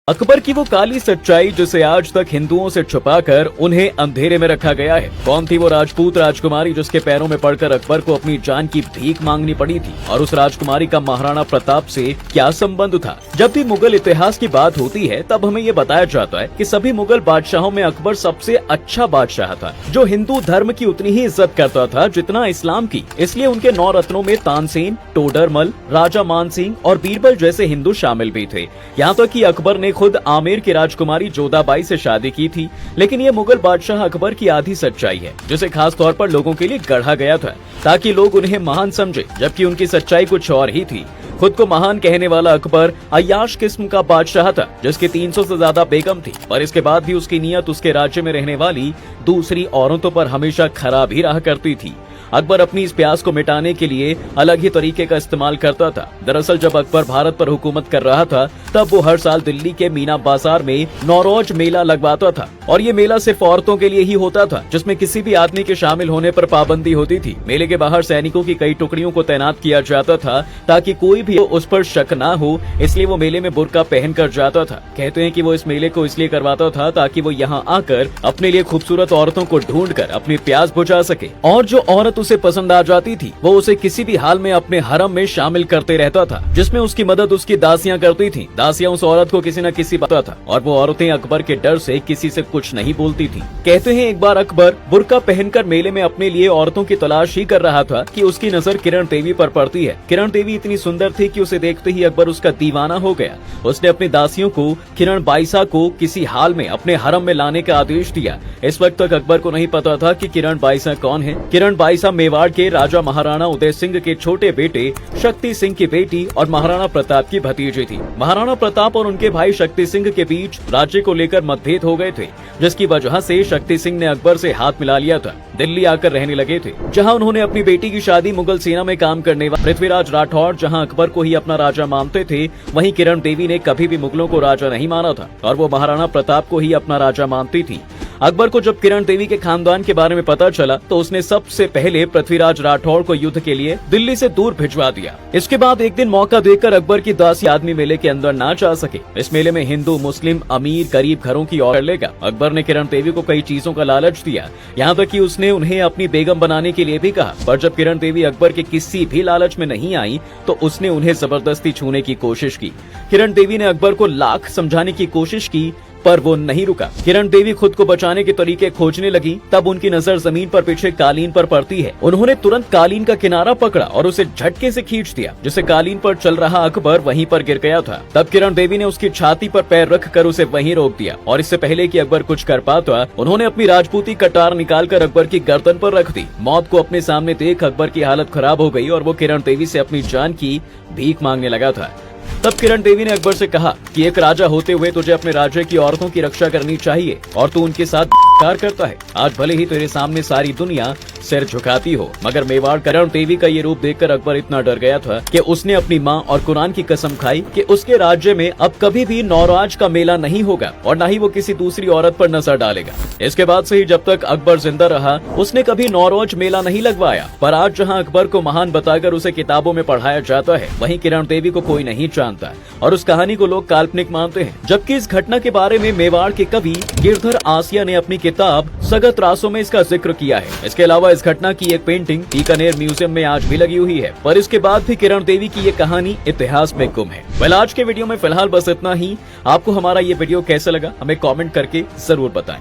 अकबर की वो काली सच्चाई जिसे आज तक हिंदुओं से छुपाकर उन्हें अंधेरे में रखा गया है। कौन थी वो राजपूत राजकुमारी जिसके पैरों में पड़कर अकबर को अपनी जान की भीख मांगनी पड़ी थी, और उस राजकुमारी का महाराणा प्रताप से क्या संबंध था? जब भी मुगल इतिहास की बात होती है तब हमें ये बताया जाता है कि सभी मुगल बादशाहों में अकबर सबसे अच्छा बादशाह था, जो हिंदू धर्म की उतनी ही इज्जत करता था जितना इस्लाम की। इसलिए उनके 9 रत्नों में तानसेन, टोडरमल, राजा मानसिंह और बीरबल जैसे हिंदू शामिल भी थे। यहाँ तक कि अकबर ने खुद आमेर की राजकुमारी जोधाबाई से शादी की थी। लेकिन ये मुगल बादशाह अकबर की आधी सच्चाई है, जिसे खास तौर पर लोगों के लिए गढ़ा गया था ताकि लोग उन्हें महान समझे, जबकि उनकी सच्चाई कुछ और ही थी। खुद को महान कहने वाला अकबर अय्याश किस्म का बादशाह था, जिसकी 300 से ज्यादा बेगम थी, पर इसके बाद भी उसकी नीयत उसके राज्य में रहने वाली दूसरी औरतों पर हमेशा खराब ही रहा करती थी। अकबर अपनी इस प्यास को मिटाने के लिए अलग ही तरीके का इस्तेमाल करता था। दरअसल जब अकबर भारत पर हुकूमत कर रहा था तब वो हर साल दिल्ली के मीना बाजार में नौरोज मेला लगवाता था, और ये मेला सिर्फ औरतों के लिए ही होता था, जिसमें किसी भी आदमी के शामिल होने पर पाबंदी होती थी। मेले के बाहर सैनिकों की कई टुकड़ियों को तैनात किया जाता था ताकि कोई भी उस पर शक न हो, इसलिए वो मेले में बुर्का पहन कर जाता था। कहते हैं कि वो इस मेले को इसलिए करवाता था ताकि वो यहाँ आकर अपने लिए खूबसूरत औरतों को ढूंढ कर अपनी प्यास बुझा सके, और जो औरत उसे पसंद आ जाती थी वो उसे किसी भी हाल में अपने हरम में शामिल करते रहता था, जिसमें उसकी मदद उसकी दासियां करती थीं। दासियां उस औरत को किसी न किसी पता था, और वो औरतें अकबर के डर से किसी से कुछ नहीं बोलती थीं। कहते हैं एक बार अकबर बुर्का पहनकर मेले में अपने लिए औरतों की तलाश ही कर रहा था कि उसकी नजर किरण देवी पर पड़ती है। किरण देवी इतनी सुंदर थी कि उसे देखते ही अकबर उसका दीवाना हो गया। उसने अपनी दासियों को किरण बाईसा को किसी हाल में अपने हरम में लाने का आदेश दिया। इस वक्त तक अकबर को नहीं पता था कि किरण बाईसा कौन है। किरण बाईसा मेवाड़ के राजा महाराणा उदय सिंह के छोटे बेटे शक्ति सिंह की बेटी और महाराणा प्रताप की भतीजी थी। महाराणा प्रताप और उनके भाई शक्ति सिंह के बीच राज्य को लेकर मतभेद हो गए थे, जिसकी वजह से शक्ति सिंह ने अकबर से हाथ मिला लिया था। दिल्ली आकर रहने लगे थे, जहां उन्होंने अपनी बेटी की शादी मुगल सेना में काम करने वाले पृथ्वीराज राठौर, जहां अकबर को ही अपना राजा मानते थे, वहीं किरण देवी ने कभी भी मुगलों को राजा नहीं माना था, और वो महाराणा प्रताप को ही अपना राजा मानती थी। अकबर को जब किरण देवी के खानदान के बारे में पता चला तो उसने सबसे पहले पृथ्वीराज राठौर को युद्ध के लिए दिल्ली से दूर भिजवा दिया। इसके बाद एक दिन मौका देकर अकबर की दासी आदमी मेले के अंदर ना जा सके। इस मेले में हिंदू, मुस्लिम, अमीर, गरीब घरों की और लेगा। अकबर ने किरण देवी को कई चीजों का लालच दिया, यहाँ तक कि उसने उन्हें अपनी बेगम बनाने के लिए भी कहा। पर जब किरण देवी अकबर के किसी भी लालच में नहीं आई तो उसने उन्हें जबरदस्ती छूने की कोशिश की। किरण देवी ने अकबर को लाख समझाने की कोशिश की, पर वो नहीं रुका। किरण देवी खुद को बचाने के तरीके खोजने लगी। तब उनकी नजर जमीन पर पीछे कालीन पर पड़ती है। उन्होंने तुरंत कालीन का किनारा पकड़ा और उसे झटके से खींच दिया, जिससे कालीन पर चल रहा अकबर वहीं पर गिर गया था। तब किरण देवी ने उसकी छाती पर पैर रखकर उसे वहीं रोक दिया, और इससे पहले कि अकबर कुछ कर पाता उन्होंने अपनी राजपूती कटार निकालकर अकबर की गर्दन पर रख दी। मौत को अपने सामने देख अकबर की हालत खराब हो गई और वो किरण देवी से अपनी जान की भीख मांगने लगा था। तब किरण देवी ने अकबर से कहा कि एक राजा होते हुए तुझे अपने राज्य की औरतों की रक्षा करनी चाहिए, और तू उनके साथ कार्य करता है। आज भले ही तेरे सामने सारी दुनिया सिर झुकाती हो, मगर मेवाड़ किरण देवी का ये रूप देखकर अकबर इतना डर गया था कि उसने अपनी माँ और कुरान की कसम खाई कि उसके राज्य में अब कभी भी नौराज का मेला नहीं होगा, और न ही वो किसी दूसरी औरत पर नजर डालेगा। इसके बाद से ही जब तक अकबर जिंदा रहा उसने कभी नौरोज मेला नहीं लगवाया। पर आज जहाँ अकबर को महान बताकर उसे किताबों में पढ़ाया जाता है, वहीं किरण देवी को कोई नहीं जानता, और उस कहानी को लोग काल्पनिक मानते हैं। जबकि इस घटना के बारे में मेवाड़ के कवि गिरधर आसिया ने अपनी किताब सगत रासों में इसका जिक्र किया है। इसके अलावा इस घटना की एक पेंटिंग बीकानेर म्यूजियम में आज भी लगी हुई है, पर इसके बाद भी किरण देवी की ये कहानी इतिहास में गुम है। वेल, आज के वीडियो में फिलहाल बस इतना ही। आपको हमारा ये वीडियो कैसा लगा हमें कमेंट करके जरूर बताएं।